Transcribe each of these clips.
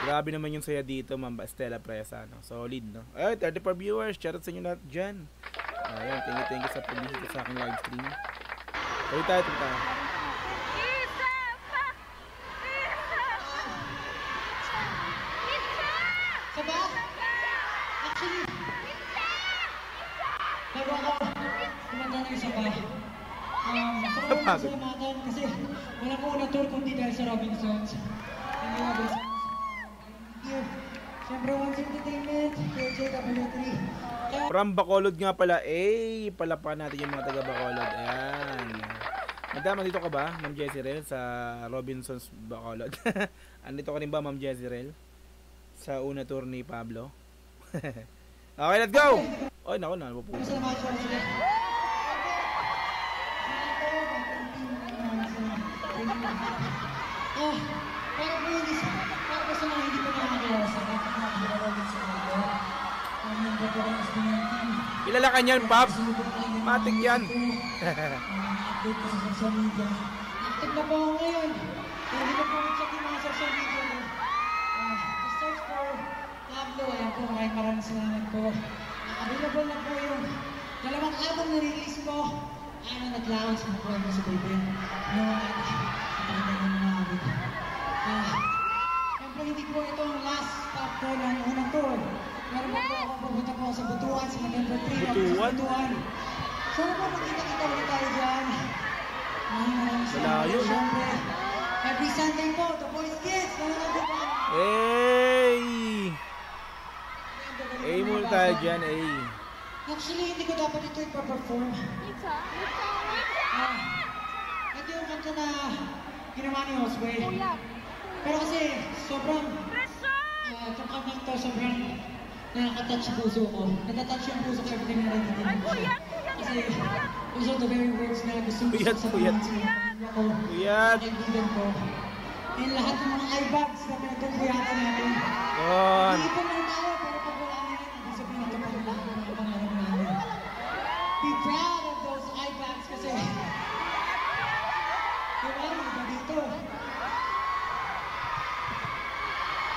Grabe naman yung saya dito, Ma'am Estela Presa, no? Solid, no? Ay, 34 viewers. Shoutout sa inyo lahat dyan. Ayan, thank you sa pag-visit sa aking live stream. Tuloy tayo. Saba? Actually, bago ako kumanda ng isa pa. Gusto ko lang salamatan kasi wala ko unang tour kundi dahil sa Robinsons. Thank you, Robinsons. Thank you. Siyempre, Once Entertainment, JW3. From Bacolod nga pala. Palapan natin yung mga taga Bacolod. Ayan. Madama, dito ka ba, Ma'am Jezreel, sa Robinsons Bacolod? Andito ka rin ba, Ma'am Jezreel? Sa una tour ni Pablo. Okay, let's go! Ay, naku, napupunta. Para po yun, para sa mga hindi pa nakakilala sa akin, kilala ka niyan, Pab? Matik yan. Update ko sa social media. Active na po ako ngayon. Hindi na po check yung mga social media ko. Search for Pablo. Ayan po, maraming salamat po. Available na po yung dalawang album na release ko. Ano nag-launch na po ako sa baby. Siyempre hindi po ito ang last stop ko ng unang tour. Meron po ako pupunta po sa Butuan sa November 3. Butuan. Sana po makita-kita ulit tayo dyan. Maraming salamat po siyempre. Every Sunday po, The Voice Kids. Muna tayo dyan, Actually, hindi ko dapat ito ipaperform. Ito yung kanta na ginawa ni Josue. Pero kasi sobrang itong kantang to sobrang nakaka-touch yung puso ko. Nakaka-touch yung puso ko every time na narinig ko siya. Kasi those are the very words na gusto ko sa pamilya ko. Kaibigan ko. And lahat ng mga eyebags na pinagpupuyatan natin. Iipon lang tayo pero pag wala na yan, hindi sabihin na ito pag lahat ng mga pangarap namin. Be proud of those eyebags kasi diba, iba dito.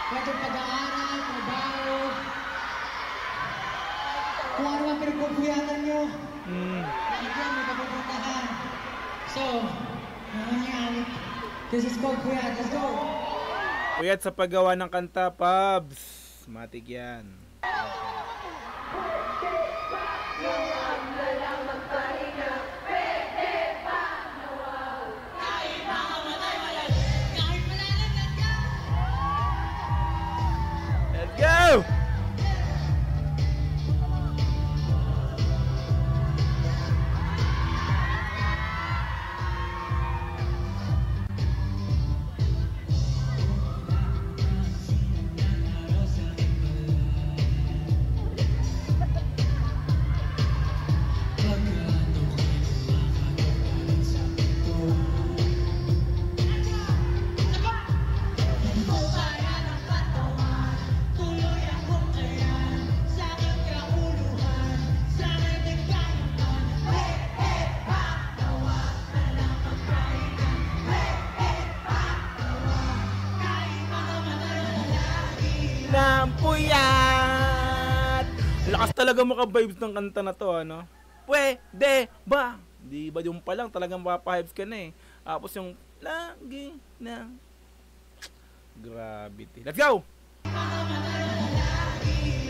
Pwede pag-aaral, trabaho, kung ano ang pinagpupuyatan nyo, bakit yan, may papupuntahan. So, nangyayari. This is called Puyat. Let's go! Puyat sa paggawa ng kanta, Pabs. Matik yan. Let's go! Lakas talaga maka-vibes ng kanta na to, ano? Pwede ba? Di ba yung pa lang talagang mapa-vibes ka na eh. Tapos yung lagi na gravity. Let's go!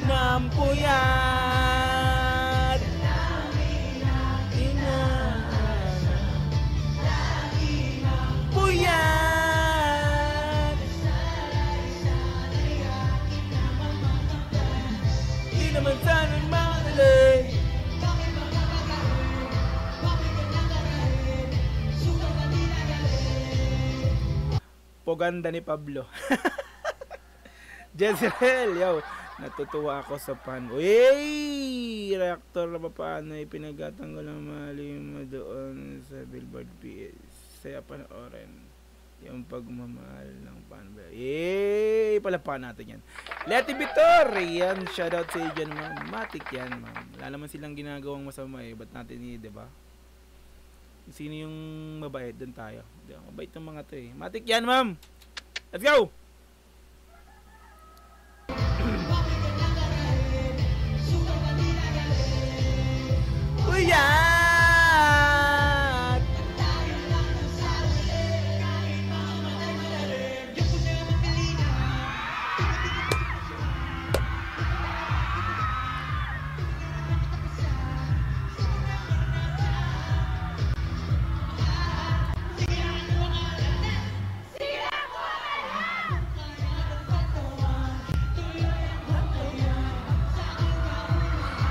Nampuyat Puyat di naman sana madali. Poganda ni Pablo. Jezreel, yo. Natutuwa ako sa pan. Uy! Reactor na pa paano ipinagatanggal ang malim mo doon sa Billboard PS. Saya panoorin yung pagmamahal ng panbel. Yay! Palapakan natin yan. Leti Vitor! Yan, shoutout sa iyo dyan, ma'am. Matik yan, ma'am. Wala naman silang ginagawang masama eh. Ba't natin diba? Sino yung mabait? Doon tayo. Mabait ng mga to eh. Matik yan, ma'am! Let's go!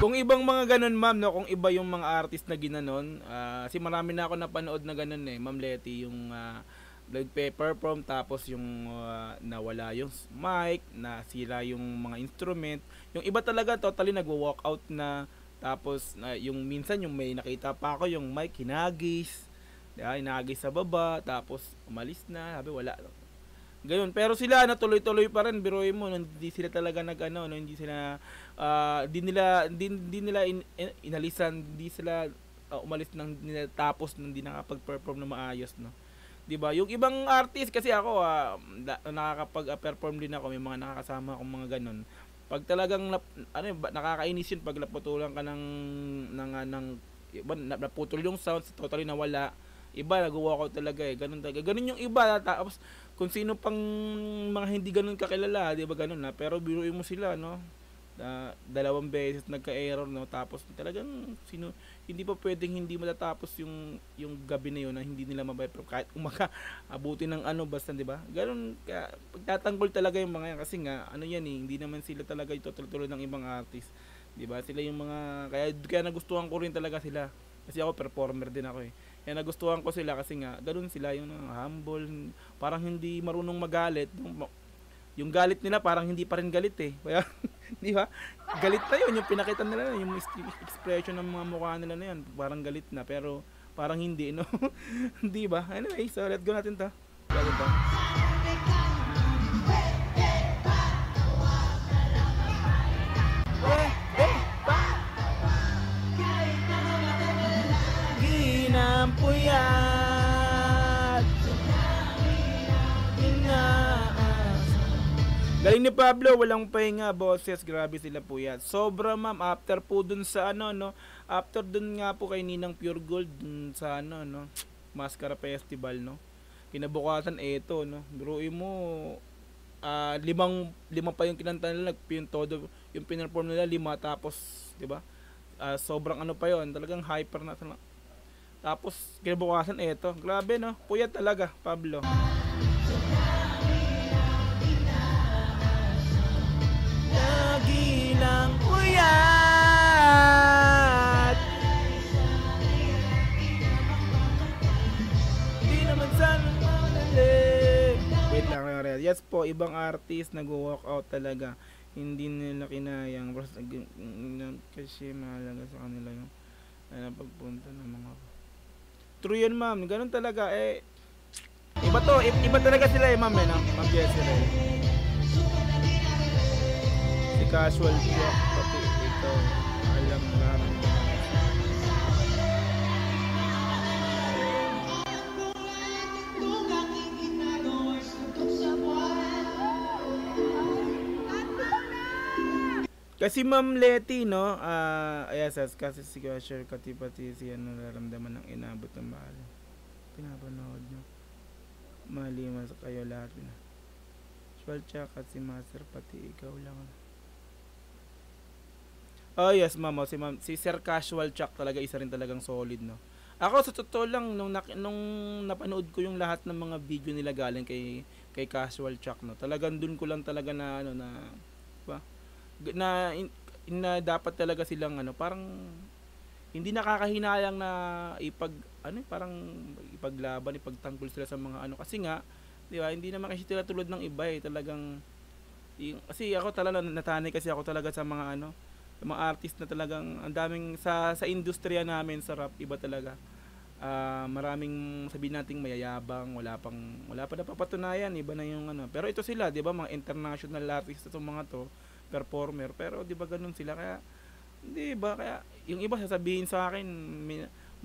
Kung ibang mga ganun, ma'am, no, kung iba yung mga artist na ginanon, kasi marami na ako napanood na ganun eh, Ma'am Letty, yung nagpe-perform tapos yung nawala yung mic, nasira yung mga instrument. Yung iba talaga totally nagwo-walk out na, tapos yung minsan yung may nakita pa ako yung mic hinagis. Diba? Hinagis sa baba, tapos umalis na, sabi wala. Ganun. Pero sila tuloy-tuloy pa rin, biruin mo, hindi sila talaga nag-ano, no, hindi sila hindi nila inalisan, hindi sila umalis nang tapos nang hindi nakapag-perform na maayos, no. 'Di ba? Yung ibang artist kasi ako nakakapag-perform din ako, may mga nakakasama akong mga ganun. Pag talagang nakakainis yun pag naputulan ka ng naputol yung sound, totally nawala. Iba nag-walkout talaga eh. Ganun talaga. Ganun yung iba, tapos kung sino pang mga hindi ganun kakilala, 'di ba ganun na. Pero biruin mo sila, no. Dalawang beses nagka-error, no, tapos talagang hindi pa pwedeng hindi matatapos yung gabi na yun na hindi nila mabay-perform kahit abuti ng basta, 'di ba? Ganun kaya pagtatanggol talaga yung mga yan kasi nga yan eh, hindi naman sila talaga itutuloy ng ibang artist, 'di ba? Sila yung mga kaya nagustuhan ko rin talaga sila kasi ako performer din ako eh. Kaya nagustuhan ko sila kasi nga ganun sila, yung humble, parang hindi marunong magalit. Yung galit nila parang hindi pa rin galit eh. Kaya, di ba? Galit na yun, yung pinakita nila, yung expression ng mga mukha nila na yan, parang galit na, pero parang hindi, no? Di ba? Anyway, so let's go natin to. Galit ba? Ginampuyat. Galing ni Pablo, walang pahinga, boses, grabe sila po yan. Sobra, ma'am, after po dun sa after dun nga po kay Ninang Pure Gold dun sa Mascara Festival, no. Kinabukasan ito, no. Biruin mo, limang pa yung kinanta nila, yung todo, yung pinerform nila 5, tapos, 'di ba? Sobrang pa yon, talagang hyper na. Tapos kinabukasan ito, grabe, no. Puyat talaga, Pablo. Nagilang puyat. Di naman sana madali. Wait lang, yes po, ibang artist nag-walk out talaga. Hindi nila kinayang kasi mahalaga sa kanila yung pagpunta ng mga. True yan, ma'am, ganun talaga eh. Iba talaga sila eh, ma'am, no? Ma'am Jessica. Si casual siya, pati ikaw alam namin. Kasi Ma'am Letty, no, kasi si Casher pati siya nararamdaman ng inabot ng mahal. Pinapanood nyo. Malimas kayo lahat na. Swalcha kasi master pati ikaw lang. Oh yes, ma'am, si Sir Casual Chuck talaga isa rin talagang solid, no. Ako sa totoo lang nung napanood ko yung lahat ng mga video nila galing kay Casual Chuck, no. Talagang dun ko lang talaga na ba? Na dapat talaga silang parang hindi nakakahinayang na parang ipaglaban, ipagtanggol sila sa mga kasi nga, 'di ba? Hindi naman kasi sila tulad ng iba eh, talagang kasi ako talaga natanay kasi ako talaga sa mga mga artist na talagang ang daming sa industriya namin sa rap, iba talaga. Maraming sabihin nating mayayabang, wala pa napapatunayan, iba na yung pero ito sila, 'di ba, mga international artists itong mga to, performer, pero 'di ba ganun sila, kaya 'di ba, kaya yung iba sasabihin sa akin,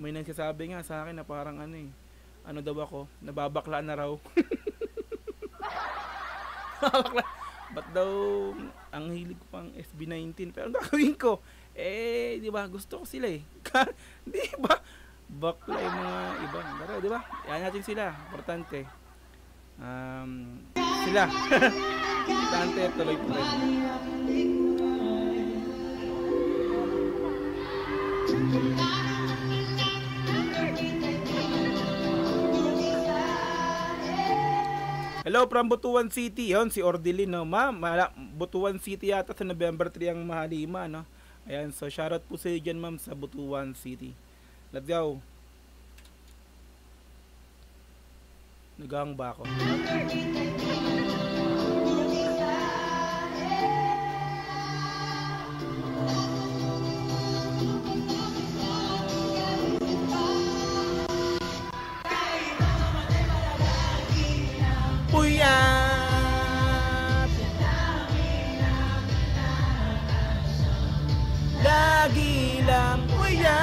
may nagsasabi nga sa akin na parang daw ako, nababakla na raw. Ba't daw ang hilig ko pang SB19, pero ang gagawin ko di ba, gusto ko sila eh. Di ba, bakla yung mga iba, pero di ba, yan natin sila, importante sila. Importante, tuloy po rin. Hello from Butuan City, yon si Ordelin, no, ma'am. Butuan City yata sa November 3 ang Mahalima, no. Ayan, so shoutout po sa iyo dyan ma'am sa Butuan City. Let's go. Nagang ba ako? Puyat lagi lang puyat.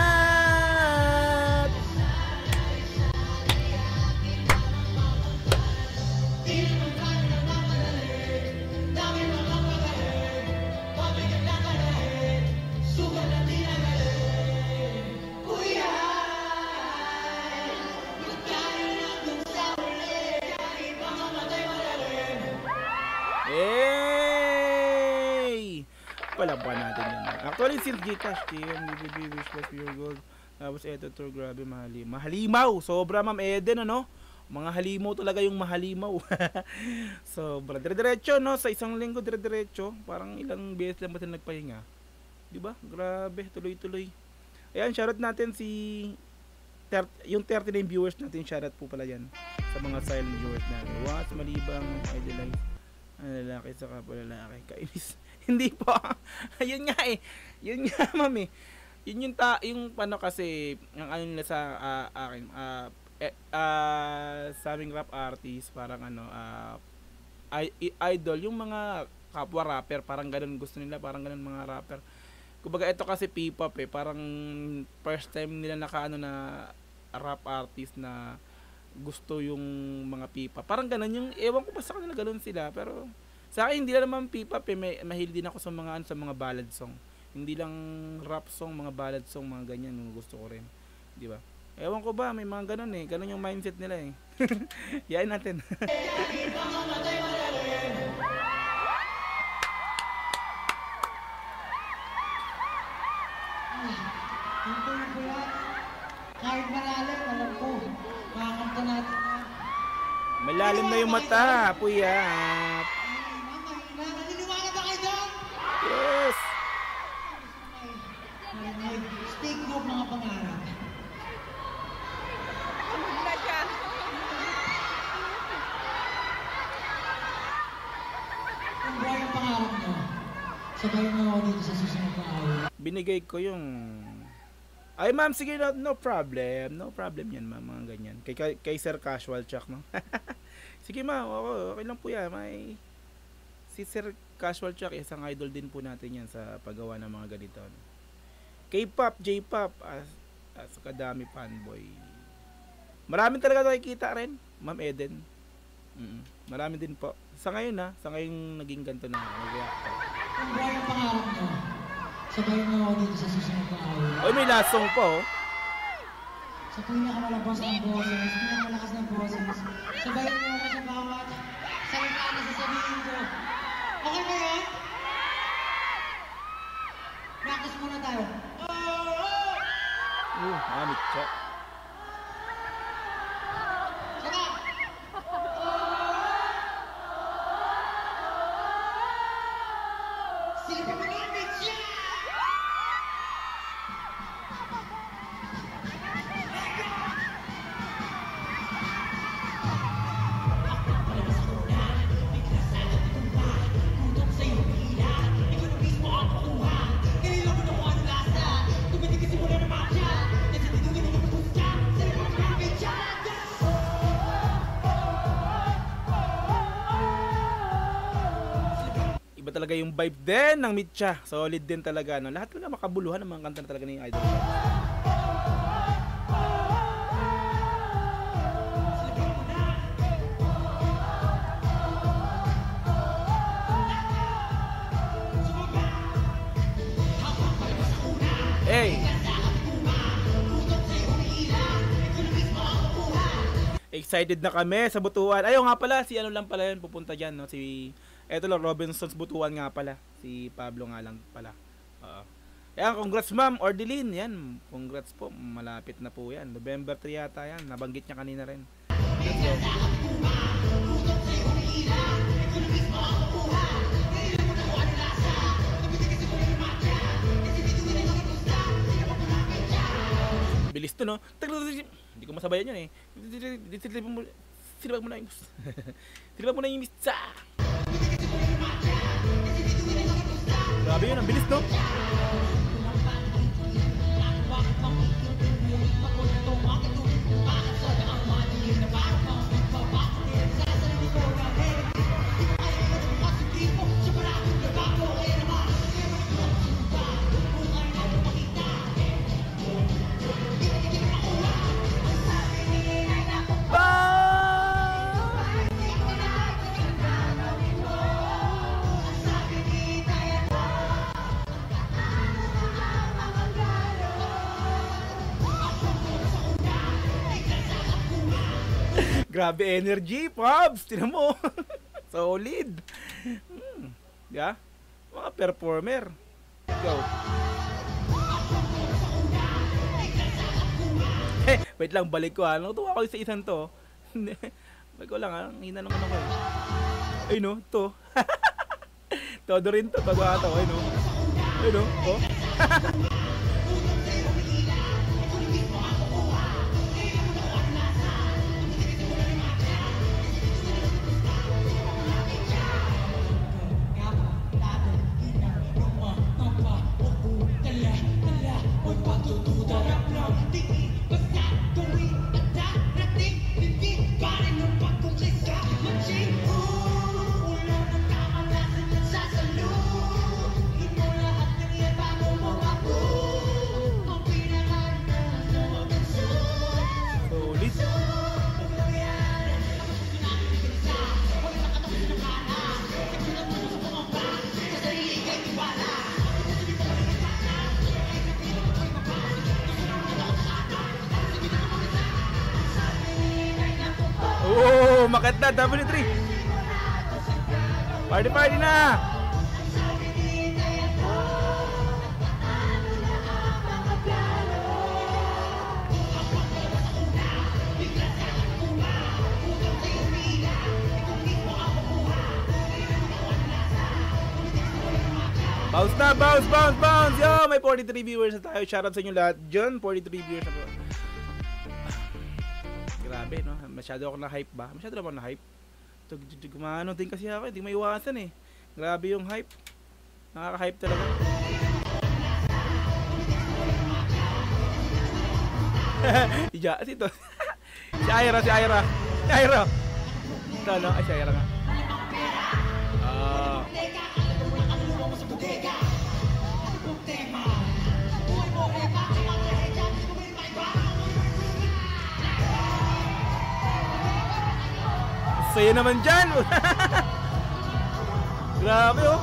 Hey! Palaban natin yan. Actually, si Gcash, TM, BBB, Wishless, Pure Gold. Tapos eto to, grabe, mahalimaw. Sobra, Ma'am Eden, ano? Mga halimaw talaga yung mahalimaw. Sobra. Dire-diretso, no? Sa isang linggo, dire-diretso. Parang ilang beses lang ba sila nagpahinga? Diba? Grabe, tuloy-tuloy. Ayan, shoutout natin si... yung 39 viewers natin, shoutout po pala yan. Sa mga silent viewers natin. What? Malibang, idolize. Lalaki sa kapwa lalaki. Kainis. Hindi po. Yun nga eh. Yun nga, ma'am eh. Yun yung paano kasi, ang ano nila sa akin, sa aming rap artist, parang ano, idol, yung mga kapwa rapper, parang ganun gusto nila, parang ganun mga rapper. Kumbaga ito kasi P-pop eh, parang first time nila nakaano na rap artist na gusto yung mga P-pop. Parang ganun yung, ewan ko pa sa kanila ganun sila, pero sa akin hindi lang naman P-pop eh, mahilig din ako sa mga ballad song. Hindi lang rap song, mga ballad song, mga ganyan yung gusto ko rin. Di ba? Ewan ko ba, may mga ganun eh. Ganun yung mindset nila eh. Yain natin. Kahit malalim, alam ko. Makakanta natin na. Malalim na yung mata, puyat. Naniniwala ba kayo doon? Yes. Stay group mga pangarap. Kung buhay ang pangarap mo, sabayan mo ako dito sa susunod na araw. Binigay ko yung... Ay ma'am, sige, no problem. No problem yan ma'am, mga ganyan. Kay Sir Casual Chuck, no? Sige ma'am, okay lang po yan. Si Sir Casual Chuck, isang idol din po natin yan sa paggawa ng mga ganito. K-pop, J-pop, as kadami fanboy. Marami talaga nakikita rin, Ma'am Eden. Marami din po. Sa ngayon sa ngayon naging ganito na mag-reactor. Kung buhay ang pangarap mo, sabayan mo ako dito sa susunod na araw. Oy, may lasong po. Sa pinakamalabas ng boses, pinakamalakas ng boses, sabayan mo ako sa bawat salita na sasabihin ko. Okay ba yun? Practice muna tayo. Amit siya. Saka! Silipin mo na, Mitya! Iba talaga yung vibe din ng Mitya. Solid din talaga, no? Lahat talaga makabuluhan ng mga kanta na talaga ni Idol. Hey! Excited na kami sa Butuan. Ayaw nga pala, si ano lang pala yun pupunta dyan, no? Eto lang, Robinson's Butuan nga pala. Si Pablo nga lang pala. Yan, congrats ma'am, Ordeline. Yan, congrats po. Malapit na po yan. November 3 yata yan. Nabanggit niya kanina rin. Let's go. bilis to, no? Hindi ko masabayan yun eh. Silibag mo na yung silibag mo na yung misa. Grabe yun, ang bilis, no? Grabe energy, Pops! Tinan mo! Solid! Yeah? Mga performer. Go! Wait lang, balik ko ha. Natuwa ko sa isang to. Balik ko lang ha. Hina naman ako eh. Ay no, to. Todo rin to. Todo ata. Ay no. Ay no. Oh. Oh, makat na, W3. Party na. Bounce na, bounce. Yo, may 43 viewers na tayo. Shoutout sa inyo lahat dyan. 43 viewers na po. Grabe, no? Masyado ako na-hype ba? Masyado naman na-hype. Gumano din kasi ako, hindi maiwasan eh. Grabe yung hype. Nakaka-hype talaga. Si ito. Si Ira. Ito, no? Ay, si Ira nga. Saya naman dyan. Grabe oh.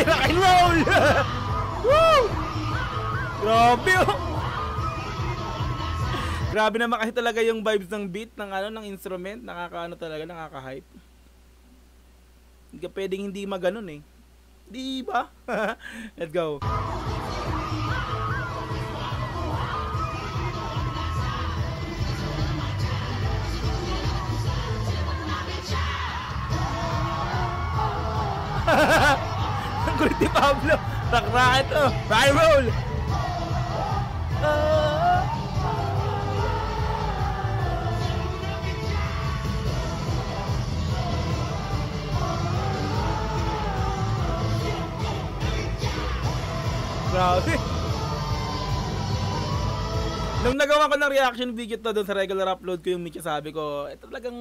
Rock and roll. Woo! Grabe oh. Grabe naman kasi talaga yung vibes ng beat ng ng instrument, nakaka-hype. Hindi ka pwedeng hindi maganon eh. Di ba? Let's go. Ang kulit ni Pablo. Rock ito. Rock and roll. Grabe. Nung nagawa ko ng reaction video to doon sa regular upload ko yung Mickey, sabi ko, talagang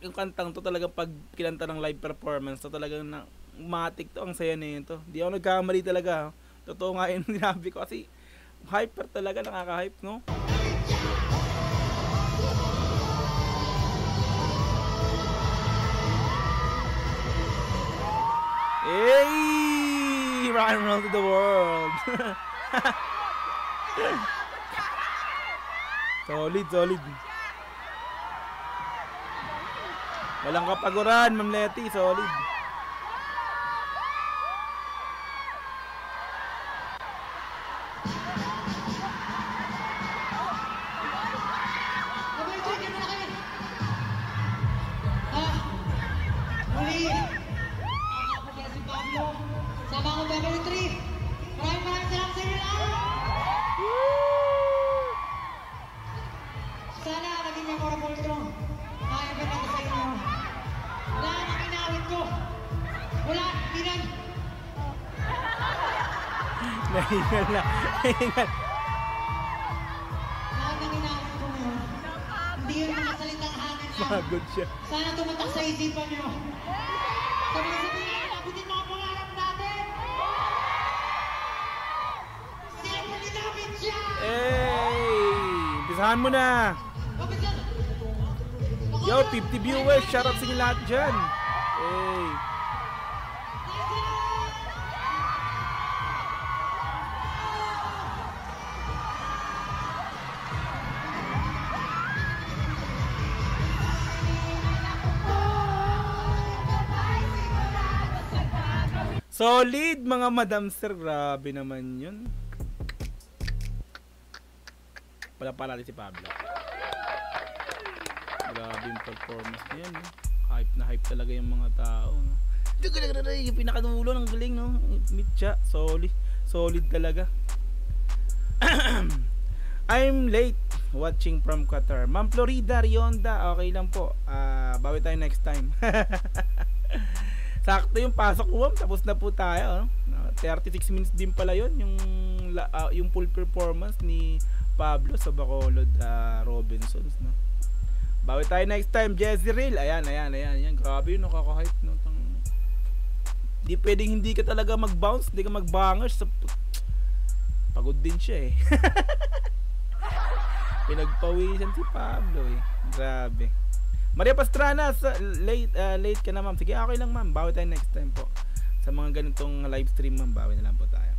yung kantang to talagang pag kinanta ng live performance to talagang matik to, ang saya nito. Di ako nagkamali talaga. Totoo nga yung sinabi ko kasi hyper talaga, nakaka-hype, no? Hey! Rock and roll to the world. Solid. Walang kapaguran, Ma'am Letty. Solid. Nahingal na. Nahingal. Lahat ng ginawin ko ngayon, hindi yun mga salitang hangin lang. Pagod siya. Sana tumatak sa isipan nyo. Sabi natin, abutin mga pangarap natin. Siyempre ginamit siya! Hey! Pisahan mo na. Yo, 50 viewers. Shoutout sa inyo lahat dyan. Hey! Solid mga madam sir, grabe naman yun. Pala si Pablo. Grabe yung performance niya, no? Hype na hype talaga yung mga tao, no? Yung pinakadulo ng galing, no? Mitya, solid talaga. I'm late watching from Qatar. Ma'am Florida, Rionda, okay lang po. Bawi tayo next time. Sakto yung pasok ko, tapos na po tayo, no? 36 minutes din pala yun, yung full performance ni Pablo sa Bacolod Robinsons, no? Bawi tayo next time. Jezreel, ayan, grabe yun, nakaka-hype, no? Di pwedeng hindi ka talaga mag-bounce, hindi ka mag-bangers. Pagod din siya, eh. Pinagpawisan si Pablo, eh. Grabe. Maria Pastrana, late ka na, ma'am. Sige, okay lang, ma'am. Bawi tayo next time po. Sa mga ganitong live stream, ma'am, bawi na lang po tayo.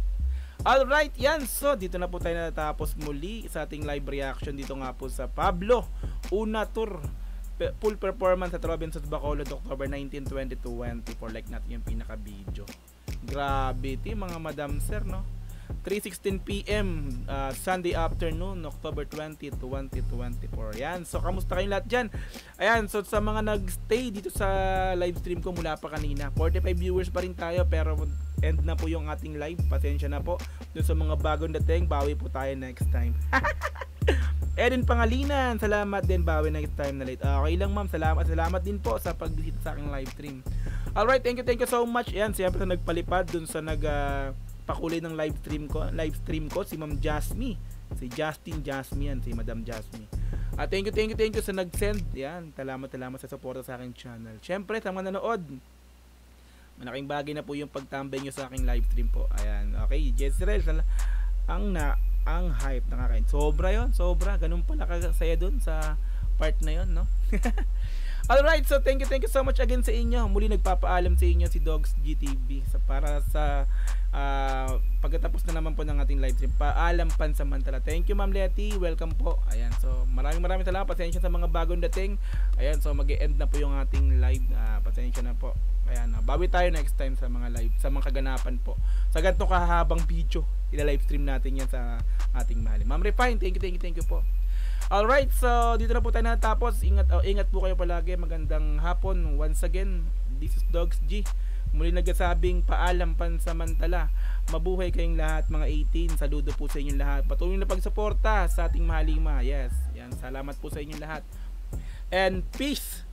Alright, yan. So, dito na po tayo natapos muli sa ating live reaction dito nga po sa Pablo Una Tour. Full performance at Robinsons Bacolod, October 19, 2024. Like natin yung pinaka-video. Grabe, mga madam sir, no? 3:16 PM Sunday afternoon, October 20, 2024. Yan. So, kamusta kayong lahat dyan? Ayan. So, sa mga nagstay dito sa live stream ko mula pa kanina, 45 viewers pa rin tayo, pero end na po yung ating live. Pasensya na po. Dun sa mga bagong dating, bawi po tayo next time. Edin Pangalinan, salamat din, bawi next time na late. Okay lang, ma'am. Salamat din po sa pagbisita sa aking live stream. Alright, thank you so much. Yan, siyempre sa nagpalipad dun sa pakulay ng live stream ko si Ma'am Jasmine, si Justin Jasmine, si Madam Jasmine. Thank you sa nag-send. Yan, salamat sa suporta sa aking channel. Syempre sa mga nanood, malaking bagay na po yung pagtambay nyo sa aking live stream po. Ayan, okay, Jezreel, ang hype, nakakain. Sobra, ganun pala kasaya dun sa part na yon, no? Alright, so thank you so much again sa inyo. Muli nagpapaalam sa inyo si Dogs GTV para sa pagkatapos na naman po ng ating live stream. Paalam pansamantala. Thank you, Ma'am Letty. Welcome po. Ayan, so maraming salamat. Pasensya sa mga bagong dating. Ayan, so mag-e-end na po yung ating live. Pasensya na po. Ayan, bawi tayo next time sa mga live, sa mga kaganapan po. Sa ganito kahabang video, ila-live stream natin yan sa ating mahal. Ma'am Refine, thank you po. Alright, so dito na po tayo natapos. Ingat po kayo palagi. Magandang hapon. Once again, this is Dogs G. Muli nagsasabing paalam pansamantala. Mabuhay kayong lahat mga 18. Saludo po sa inyong lahat. Patuloy na pagsuporta sa ating mahalima. Yes, yan. Salamat po sa inyong lahat. And peace.